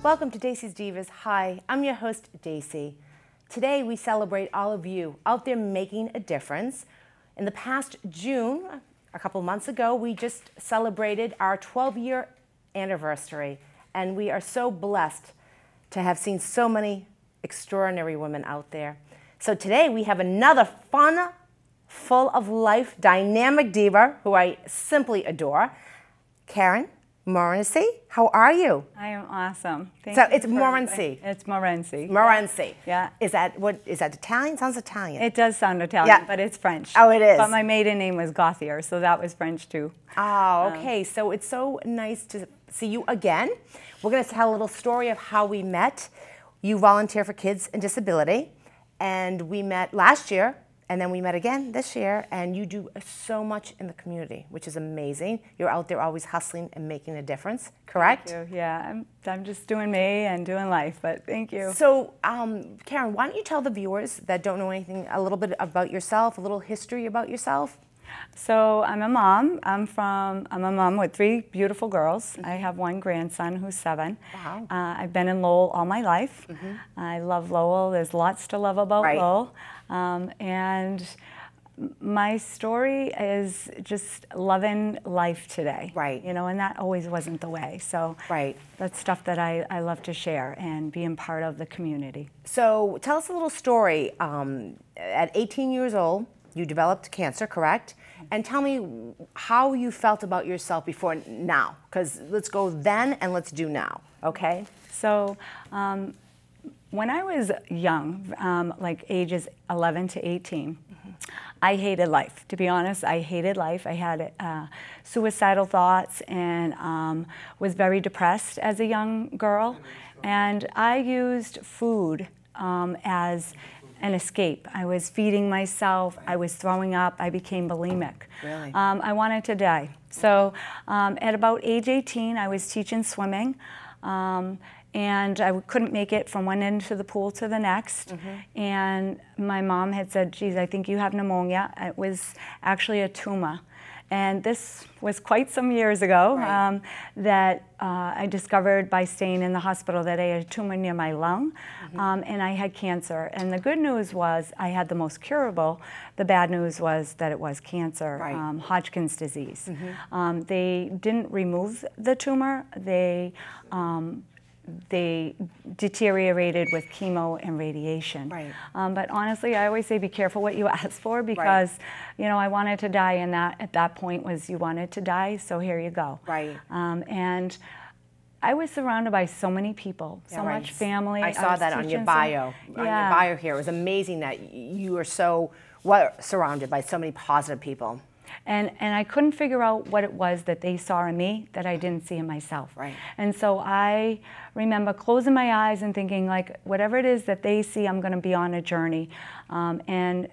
Welcome to Dacey's Divas. Hi, I'm your host, Dacey. Today we celebrate all of you out there making a difference. In the past June, a couple months ago, we just celebrated our 12-year anniversary, and we are so blessed to have seen so many extraordinary women out there. So today we have another fun, full of life, dynamic diva who I simply adore, Karen Morrissey. How are you? I am awesome. Thank So you it's for Morency. It's Morency. Morency. Yeah. Is that Italian? Sounds Italian. It does sound Italian, Yeah. but it's French. Oh, it is. But my maiden name was Gauthier, so that was French too. Oh, okay. So it's so nice to see you again. We're going to tell a little story of how we met. You volunteer for Kids and Disability, and we met last year, and then we met again this year, and you do so much in the community, which is amazing. You're out there always hustling and making a difference, correct? Thank you. Yeah, I'm just doing me and doing life, but thank you. So, Karen, why don't you tell the viewers that don't know anything a little bit about yourself, a little history about yourself? So I'm a mom. I'm a mom with 3 beautiful girls. I have 1 grandson who's 7. Wow. I've been in Lowell all my life. I love Lowell. There's lots to love about Lowell. And my story is just loving life today. Right. You know, and that always wasn't the way. So that's stuff that I love to share and being part of the community. So tell us a little story. At 18 years old, you developed cancer, correct? And tell me how you felt about yourself before now, because let's go then and let's do now, okay? So when I was young, like ages 11 to 18, I hated life. To be honest, I hated life. I had suicidal thoughts and was very depressed as a young girl. And I used food as an escape. I was feeding myself, I was throwing up, I became bulimic. Really? I wanted to die. So at about age 18, I was teaching swimming, and I couldn't make it from one end of the pool to the next. And my mom had said, geez, I think you have pneumonia. It was actually a tumor. And this was quite some years ago that I discovered by staying in the hospital that I had a tumor near my lung, and I had cancer. And the good news was I had the most curable. The bad news was that it was cancer, Hodgkin's disease. They didn't remove the tumor. They deteriorated with chemo and radiation. But honestly, I always say be careful what you ask for, because you know, I wanted to die, and that at that point was you wanted to die, so here you go. And I was surrounded by so many people, so much family. I saw that on your bio. On your bio here, it was amazing that you were so surrounded by so many positive people. And I couldn't figure out what it was that they saw in me that I didn't see in myself. And so I remember closing my eyes and thinking, like, whatever it is that they see, I'm going to be on a journey. And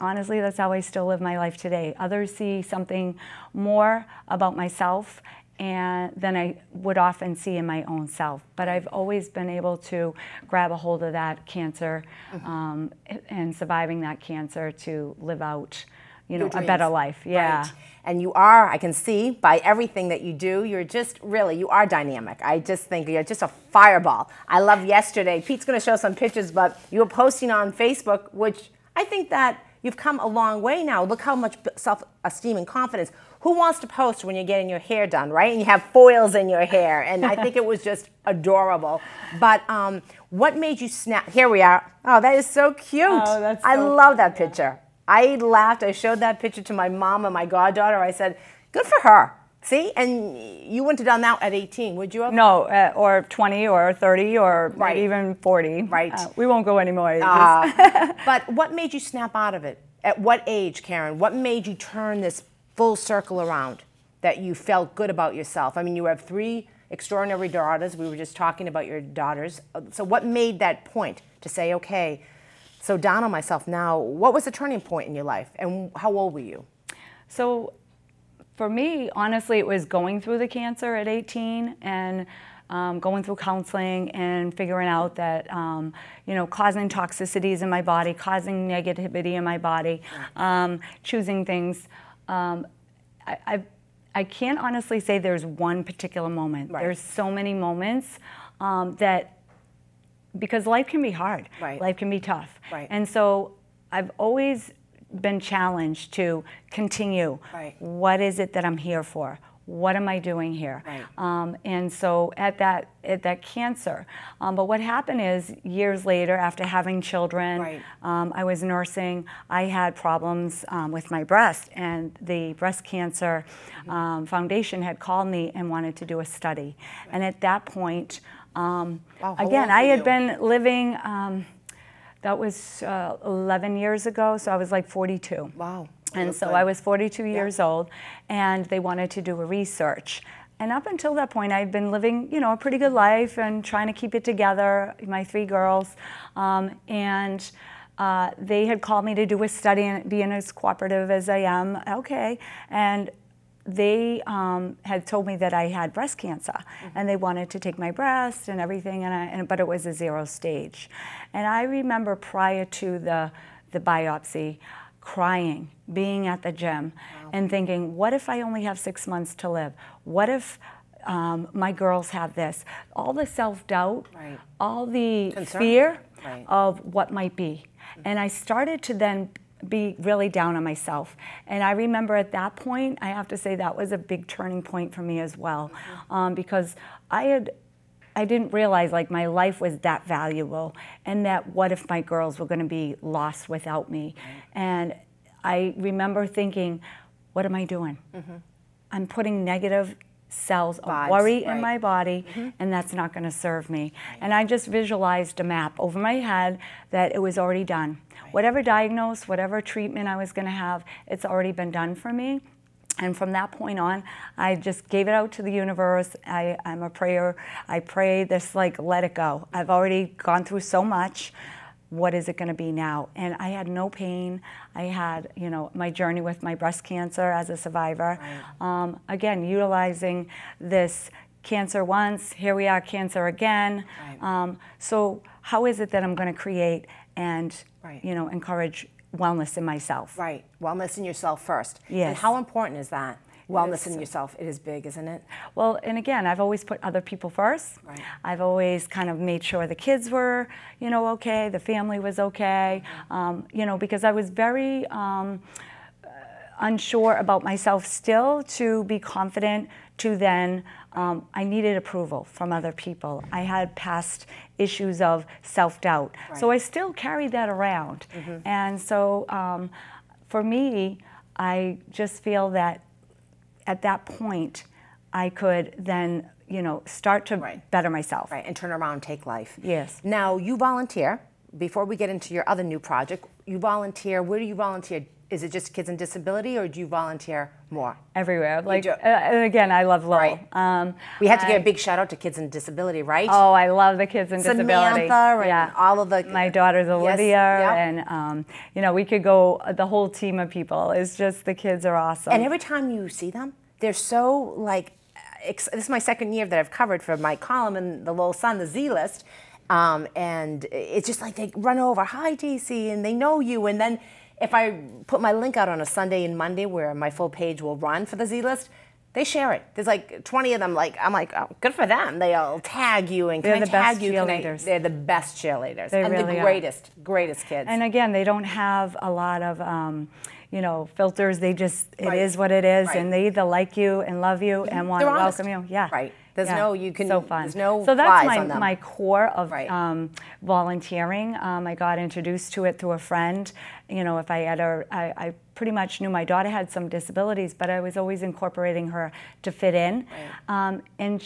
honestly, that's how I still live my life today. Others see something more about myself than I would often see in my own self. But I've always been able to grab a hold of that cancer and surviving that cancer to live out, you know, a better life. And you are, I can see by everything that you do, you're just really, you are dynamic. I just think you're just a fireball. I love yesterday, Pete's going to show some pictures, but you were posting on Facebook, which I think that you've come a long way now. Look how much self-esteem and confidence. Who wants to post when you're getting your hair done, right? And you have foils in your hair, and I think it was just adorable. But what made you snap? Here we are. Oh, that is so cute. Oh, that's so I love that picture. I laughed. I showed that picture to my mom and my goddaughter. I said, good for her. See? And you wouldn't have done that at 18, would you have? No, or 20 or 30 or maybe even 40. We won't go any more. But what made you snap out of it? At what age, Karen? What made you turn this full circle around that you felt good about yourself? I mean, you have 3 extraordinary daughters. We were just talking about your daughters. So what made that point to say, okay, so down on myself now? What was the turning point in your life, and how old were you? So for me, honestly, it was going through the cancer at 18 and going through counseling and figuring out that, you know, causing toxicities in my body, causing negativity in my body, choosing things. I can't honestly say there's one particular moment. There's so many moments that because life can be hard, Right. life can be tough. Right. And so I've always been challenged to continue. Right. What is it that I'm here for? What am I doing here? Right. And so at that cancer, but what happened is years later, after having children, Right. I was nursing. I had problems with my breast, and the Breast Cancer Foundation had called me and wanted to do a study. Right. And at that point, Wow, how again, old I were had you? been living. That was 11 years ago, so I was like 42. Wow. And so good. I was 42 years old, and they wanted to do a research. And up until that point, I'd been living, you know, a pretty good life and trying to keep it together, my 3 girls. And they had called me to do a study and being as cooperative as I am, okay. And they had told me that I had breast cancer, and they wanted to take my breast and everything, but it was a 0 stage. And I remember prior to the biopsy, crying, being at the gym, and thinking, what if I only have 6 months to live? What if my girls have this? All the self-doubt, Right. all the Concern. fear Right. of what might be. And I started to then be really down on myself. And I remember at that point, I have to say that was a big turning point for me as well, because I didn't realize like my life was that valuable, and that what if my girls were going to be lost without me. And I remember thinking, what am I doing? I'm putting negative cells of Vibes, worry in right. my body, and that's not going to serve me. And I just visualized a map over my head that it was already done. Whatever diagnosis, whatever treatment I was going to have, it's already been done for me. And from that point on, I just gave it out to the universe. I'm a prayer. I pray this, like, let it go. I've already gone through so much. What is it going to be now? And I had no pain. I had, you know, my journey with my breast cancer as a survivor. Right. Again, utilizing this cancer once, here we are, cancer again. Right. So how is it that I'm going to create and, Right. you know, encourage wellness in myself? Right. Wellness in yourself first. Yes. And how important is that? Wellness is. in yourself. It is big, isn't it? Well, and again, I've always put other people first. Right. I've always kind of made sure the kids were, you know, okay, the family was okay, you know, because I was very unsure about myself still to be confident to then, I needed approval from other people. I had past issues of self-doubt. Right. So I still carried that around. And so for me, I just feel that at that point, I could then, you know, start to Right. better myself. Right. And turn around and take life. Yes. Now, you volunteer. Before we get into your other new project, you volunteer. Where do you volunteer? Is it just kids and disability, or do you volunteer more? Everywhere. Like, do. and again, I love Lowell. Right. We had to give a big shout out to kids and disability, right? Oh, I love the kids and disability. Samantha and all of the... My daughter's Olivia, yeah. and you know, we could go, the whole team of people. It's just, the kids are awesome. And every time you see them, they're so, like, this is my second year that I've covered for my column in the Lowell Sun, the Z List, and it's just like they run over, hi, Dacey, and they know you, and then if I put my link out on a Sunday and Monday where my full page will run for the Z List, they share it. There's like 20 of them. Like, I'm like, oh, good for them. They'll tag you and They're can I the tag best you? cheerleaders. They're the best cheerleaders. They and really the are. greatest kids. And again, they don't have a lot of, you know, filters. They just, it Right. is what it is, Right. and they either like you and love you and want They're to honest. welcome you. Yeah. Right. There's Yeah. no, you can, so fun. there's no so that's flies on them. my core of Right. volunteering. I got introduced to it through a friend. You know, if I had I pretty much knew my daughter had some disabilities, but I was always incorporating her to fit in. Right. And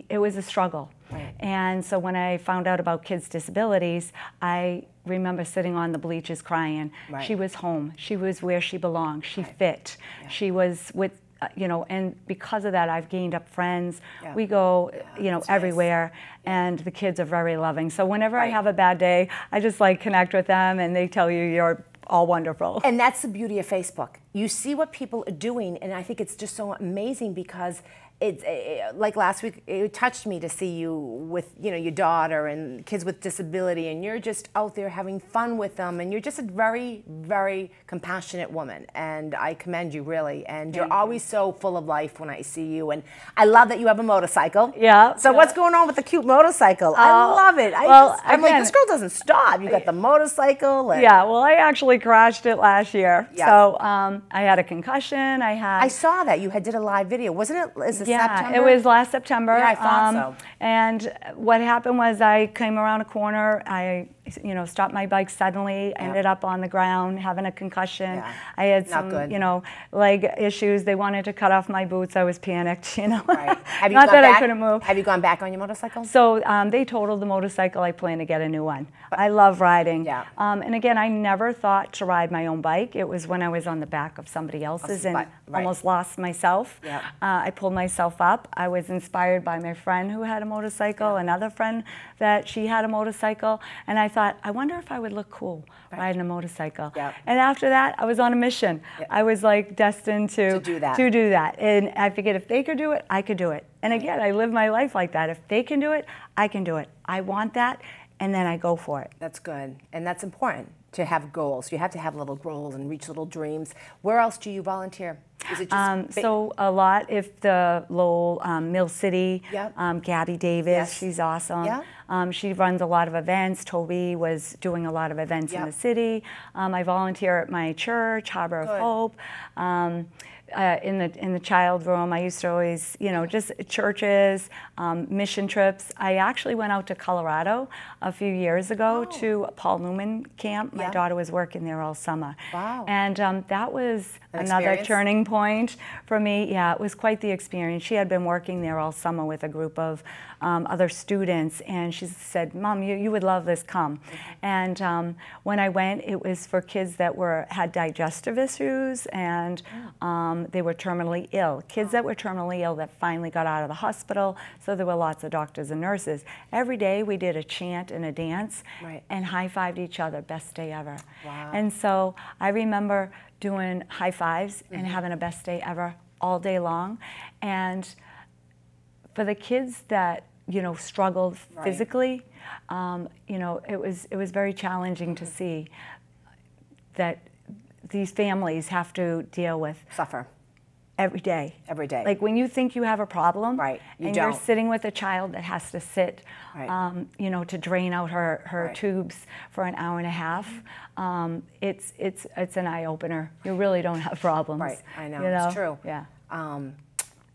it was a struggle. Right. And so when I found out about kids' disabilities, I remember sitting on the bleachers crying. Right. She was home. She was where she belonged. She Right. fit. Yeah. She was with, you know, and because of that, I've gained up friends. Yeah. We go, you know, that's nice. everywhere, and the kids are very loving. So whenever I Right. have a bad day, I just like connect with them, and they tell you you're all wonderful. And that's the beauty of Facebook. You see what people are doing, and I think it's just so amazing because it's like last week, it touched me to see you with, you know, your daughter and kids with disability, and you're just out there having fun with them, and you're just a very, very compassionate woman, and I commend you, really. And you're always so full of life when I see you, and I love that you have a motorcycle. Yeah. So what's going on with the cute motorcycle? I love it. I'm like, this girl doesn't stop. You got the motorcycle. And yeah. Well, I actually crashed it last year. Yeah. So I had a concussion. I saw that you did a live video, wasn't it? Is it yeah, September? It was last September. Yeah, I thought so. And what happened was I came around a corner. I, you know, stopped my bike suddenly. Yeah. Ended up on the ground having a concussion. Yeah. I had Not some, good. you know, leg issues. They wanted to cut off my boots. I was panicked, you know. Right. Have you Not gone that back? I couldn't move. Have you gone back on your motorcycle? So they totaled the motorcycle. I plan to get a new one. I love riding. Yeah. And again, I never thought to ride my own bike. It was when I was on the back of somebody else's and Right. almost lost myself. Yeah. I pulled myself up. I was inspired by my friend who had a motorcycle, another friend that she had a motorcycle, and I thought, I wonder if I would look cool riding a motorcycle. Yeah. And after that, I was on a mission. Yeah. I was like destined to do that. And I figured if they could do it, I could do it. And again, I live my life like that. If they can do it, I can do it. I want that, and then I go for it. That's good, and that's important to have goals. You have to have little goals and reach little dreams. Where else do you volunteer? Is it just so a lot. If the Lowell, Mill City, Yep. Gabby Davis, Yes. she's awesome. Yeah. She runs a lot of events. Toby was doing a lot of events in Yep. the city. I volunteer at my church, Harbor of Good. Hope. In the child room, I used to always, you know, just churches, mission trips. I actually went out to Colorado a few years ago to Paul Newman camp. My Yeah. daughter was working there all summer. Wow. And that was another experience? turning point for me. Yeah, it was quite the experience. She had been working there all summer with a group of other students, and she said, "Mom, you would love this, come." And when I went, it was for kids that had digestive issues, and they were terminally ill. Kids that were terminally ill that finally got out of the hospital, so there were lots of doctors and nurses. Every day we did a chant and a dance and high-fived each other, best day ever. Wow. And so I remember doing high fives and having a best day ever all day long. And for the kids that, you know, struggled physically, you know, it was very challenging to see that these families have to deal with Suffer. every day. Every day. Like when you think you have a problem, You and don't. you're sitting with a child that has to sit, you know, to drain out her tubes for an hour and a half, it's an eye opener. You really don't have problems. Right, I know, you know? it's true. Yeah.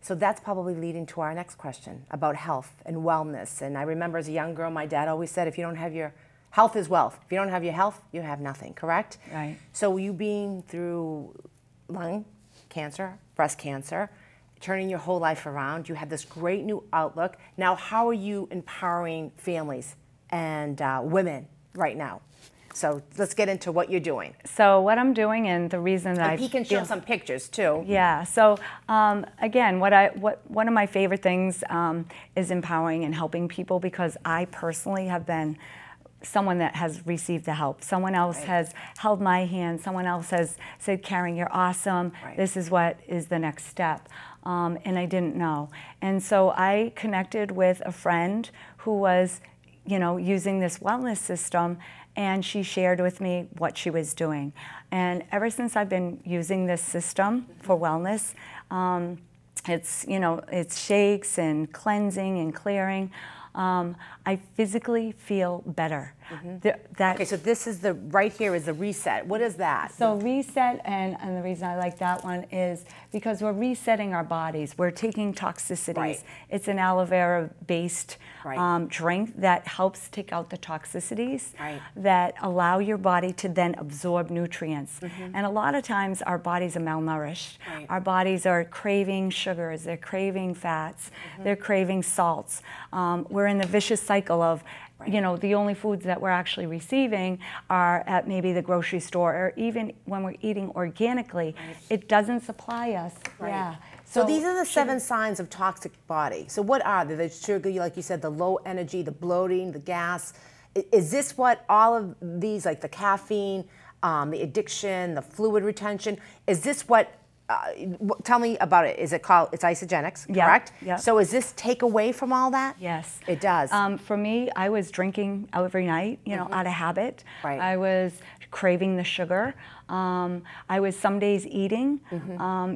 So that's probably leading to our next question about health and wellness. And I remember as a young girl, my dad always said, if you don't have your health is wealth. If you don't have your health, you have nothing, correct? Right. So you being through lung cancer, breast cancer, turning your whole life around, you have this great new outlook. Now, how are you empowering families and women right now? So let's get into what you're doing. So what I'm doing, and the reason that He can show some pictures too. Yeah. So again, one of my favorite things is empowering and helping people, because I personally have been someone that has received the help. Someone else has held my hand. Someone else has said, "Karen, you're awesome. This is what is the next step." And I didn't know. And so I connected with a friend who was, you know, using this wellness system, and she shared with me what she was doing. And ever since I've been using this system for wellness, it's, you know, it's shakes and cleansing and clearing. I physically feel better. Okay, so this is right here is the reset. What is that? So reset, and the reason I like that one is because we're resetting our bodies. We're taking toxicities. It's an aloe vera based drink that helps take out the toxicities that allow your body to then absorb nutrients. And a lot of times our bodies are malnourished. Our bodies are craving sugars, they're craving fats, they're craving salts. We're in the vicious cycle of, you know, the only foods that we're actually receiving are at maybe the grocery store, or even when we're eating organically, it doesn't supply us. Yeah. So these are the 7 signs of toxic body. So what are they? The sugar, like you said, the low energy, the bloating, the gas. Is this what all of these, like the caffeine, the addiction, the fluid retention, is this what tell me about it. Is it called, it's Isogenics, correct? Yeah. So is this take away from all that? Yes. It does. For me, I was drinking every night, you know, out of habit. Right. I was craving the sugar. I was some days eating,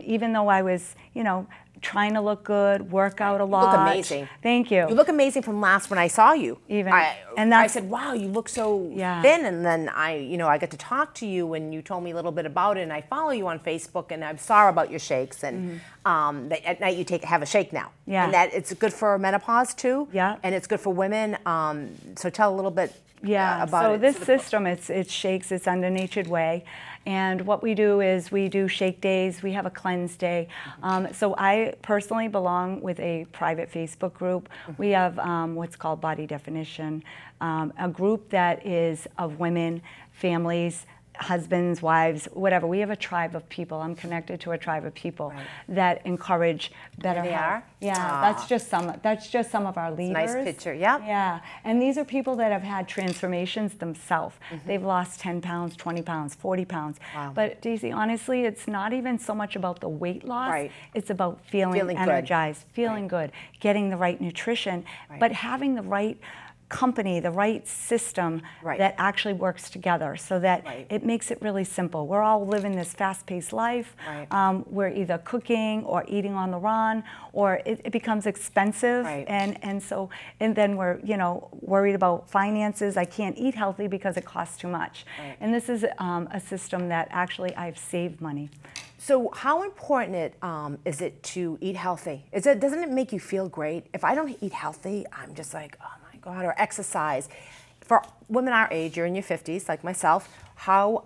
even though I was, you know, trying to look good, work out a lot. You look amazing. Thank you. You look amazing from last when I saw you. I said, wow, you look so thin. And then I got to talk to you and you told me a little bit about it. And I follow you on Facebook and I saw about your shakes. And that at night you have a shake now. Yeah. And that it's good for menopause too. Yeah. And it's good for women. So tell a little bit about it. So this system, it shakes, it's under Natured Way. And what we do is we do shake days, we have a cleanse day. So I personally belong with a private Facebook group. We have what's called Body Definition, a group that is of women, families, husbands, wives, whatever. We have a tribe of people. I'm connected to a tribe of people that encourage better health. Are? Yeah, that's just some of our leaders. Nice picture, yep. Yeah, and these are people that have had transformations themselves. They've lost 10 pounds, 20 pounds, 40 pounds. Wow. But Daisy, honestly, it's not even so much about the weight loss. Right. It's about feeling energized, feeling good, getting the right nutrition, but having the right company, the right system that actually works together so that it makes it really simple. We're all living this fast-paced life. We're either cooking or eating on the run, or it becomes expensive, and then we're worried about finances. I can't eat healthy because it costs too much. And this is a system that actually I've saved money. So how important is it to eat healthy? Doesn't it make you feel great? If I don't eat healthy, I'm just like, oh my God, or exercise. For women our age, you're in your 50s, like myself, how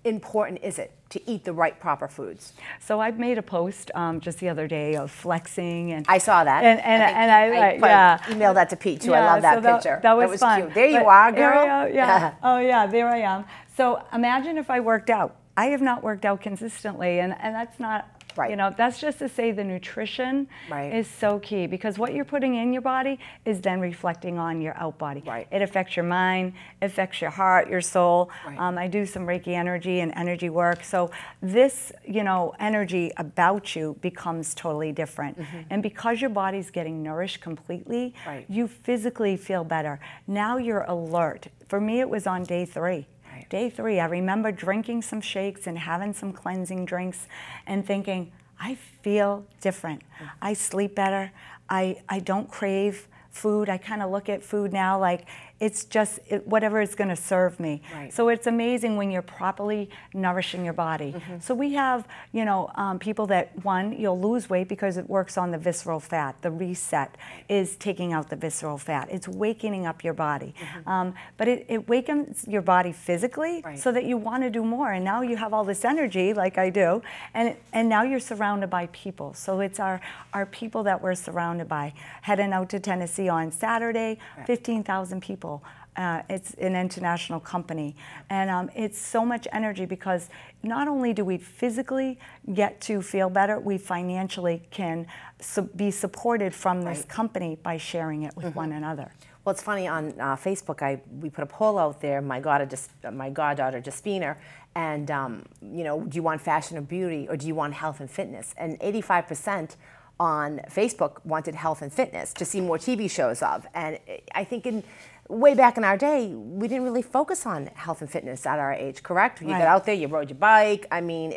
important is it to eat the right proper foods? So I made a post just the other day of flexing, and I saw that. And I emailed that to Pete too. I love that picture. That was fun. Cute. There you are, girl. Yeah. Oh yeah, there I am. So imagine if I worked out. I have not worked out consistently, and that's not, that's just to say the nutrition is so key, because what you're putting in your body is then reflecting on your out body. It affects your mind, it affects your heart, your soul. I do some Reiki energy and energy work. So this, energy about you becomes totally different. And because your body's getting nourished completely, you physically feel better. Now you're alert. For me, it was on day 3. Day 3, I remember drinking some shakes and having some cleansing drinks and thinking, I feel different. I sleep better. I don't crave food. I kind of look at food now like it's just whatever is going to serve me. So it's amazing when you're properly nourishing your body. So we have, people that, one, you'll lose weight because it works on the visceral fat. The reset is taking out the visceral fat. It's wakening up your body. But it wakens your body physically so that you want to do more. And now you have all this energy like I do. And now you're surrounded by people. So it's our people that we're surrounded by. Heading out to Tennessee on Saturday, 15,000 people. It's an international company, and it's so much energy because not only do we physically get to feel better, we financially can be supported from this company by sharing it with one another. Well, it's funny, on Facebook, we put a poll out there, my goddaughter, Justine, and do you want fashion or beauty, or do you want health and fitness? And 85% on Facebook wanted health and fitness to see more TV shows of. And I think way back in our day, we didn't really focus on health and fitness at our age, correct? You got out there, you rode your bike. I mean,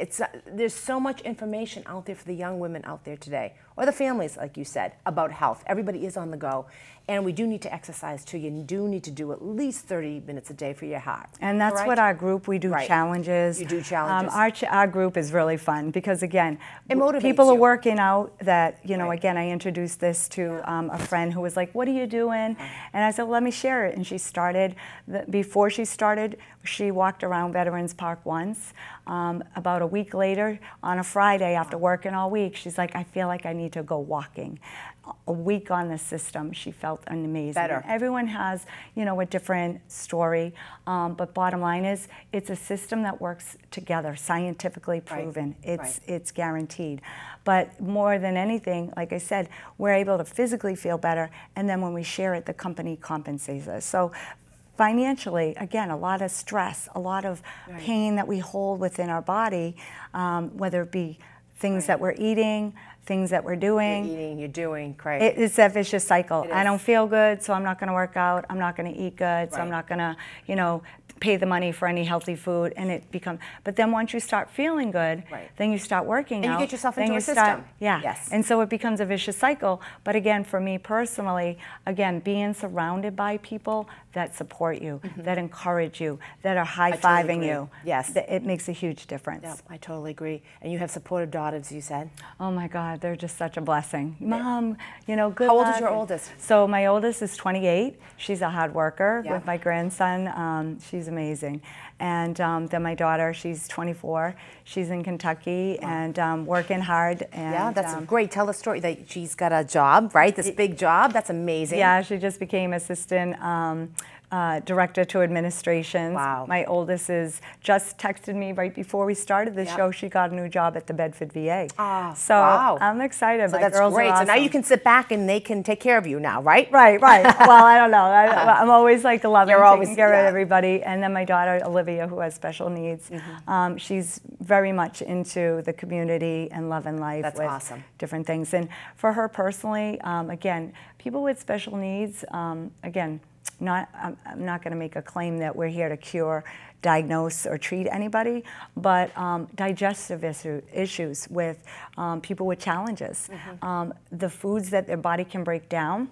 there's so much information out there for the young women out there today, or the families, like you said, about health. Everybody is on the go. And we do need to exercise too. You do need to do at least 30 minutes a day for your heart. And that's what our group, we do challenges. You do challenges. Our group is really fun because, again, it motivates people you. are working out that, again, I introduced this to a friend who was like, what are you doing? And I said, well, let me share it. And she started, before she started, she walked around Veterans Park once. About a week later, on a Friday, after working all week, she's like, I feel like I need to go walking. A week on the system, she felt amazing. Better. Everyone has, a different story, but bottom line is, it's a system that works together, scientifically proven. It's guaranteed. But more than anything, like I said, we're able to physically feel better, and then when we share it, the company compensates us. So financially, again, a lot of stress, a lot of pain that we hold within our body, whether it be things that we're eating, things that we're doing. You're eating, you're doing, great. It's that vicious cycle. I don't feel good, so I'm not going to work out. I'm not going to eat good, so I'm not going to, you know, pay the money for any healthy food, and it becomes. But then once you start feeling good, then you start working out. And you get yourself into a system. Yes. And so it becomes a vicious cycle. But again, for me personally, again, being surrounded by people that support you, that encourage you, that are high-fiving you. Yes. It makes a huge difference. Yeah, I totally agree. And you have supportive daughters, you said? Oh my God, they're just such a blessing. Mom, you know, good How old luck. is your oldest? So my oldest is 28. She's a hard worker with my grandson. She's amazing. And then my daughter, she's 24. She's in Kentucky and working hard. And, yeah, that's great. Tell the story that she's got a job, right? This big job. That's amazing. Yeah, she just became assistant director to administrations. Wow. My oldest is just texted me right before we started the show. She got a new job at the Bedford VA. So I'm excited. So my that's girls great. are awesome. So now you can sit back and they can take care of you now, right? Right. Well, I don't know. I'm always like loving taking care of everybody. And then my daughter Olivia, who has special needs, she's very much into the community and love and life. That's with awesome. Different things. And for her personally, again, people with special needs, again, I'm not going to make a claim that we're here to cure, diagnose, or treat anybody, but digestive issues with people with challenges. The foods that their body can break down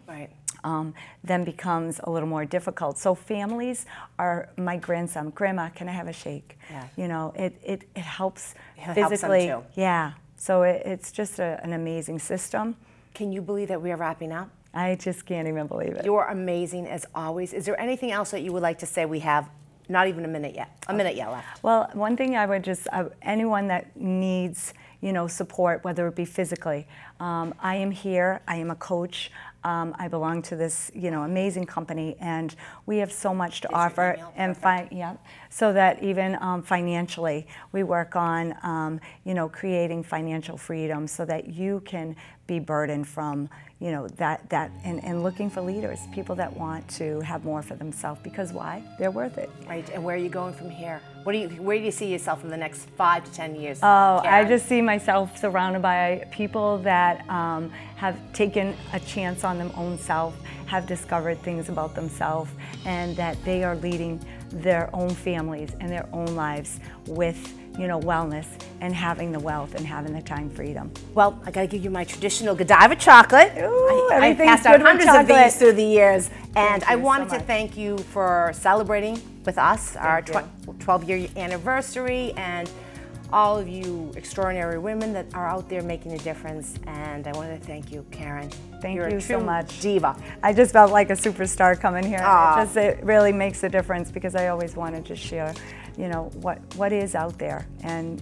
then becomes a little more difficult. So families are, my grandson, Grandma, can I have a shake? Yeah. You know, it helps physically. Helps them too. Yeah. So it's just an amazing system. Can you believe that we are wrapping up? I just can't even believe it. You're amazing as always. Is there anything else that you would like to say? We have not even a minute yet. A minute yet left. Well, one thing I would just, anyone that needs, you know, support, whether it be physically, I am here. I am a coach. I belong to this, you know, amazing company, and we have so much to offer. And so that even financially, we work on, you know, creating financial freedom so that you can be burdened from, you know, and looking for leaders, people that want to have more for themselves, because why? They're worth it. Right. And where are you going from here? Where do you see yourself in the next 5 to 10 years? Oh, Karen? I just see myself surrounded by people that have taken a chance on their own self, have discovered things about themselves, and that they are leading their own families and their own lives with, you know, wellness and having the wealth and having the time freedom. Well, I got to give you my traditional Godiva chocolate. Ooh, I've passed out hundreds of these through the years, and I wanted to thank you for celebrating with us our 12-year anniversary, and all of you extraordinary women that are out there making a difference. And I wanted to thank you, Karen. Thank you so much. Diva. I just felt like a superstar coming here. It really makes a difference, because I always wanted to share, you know, what is out there, and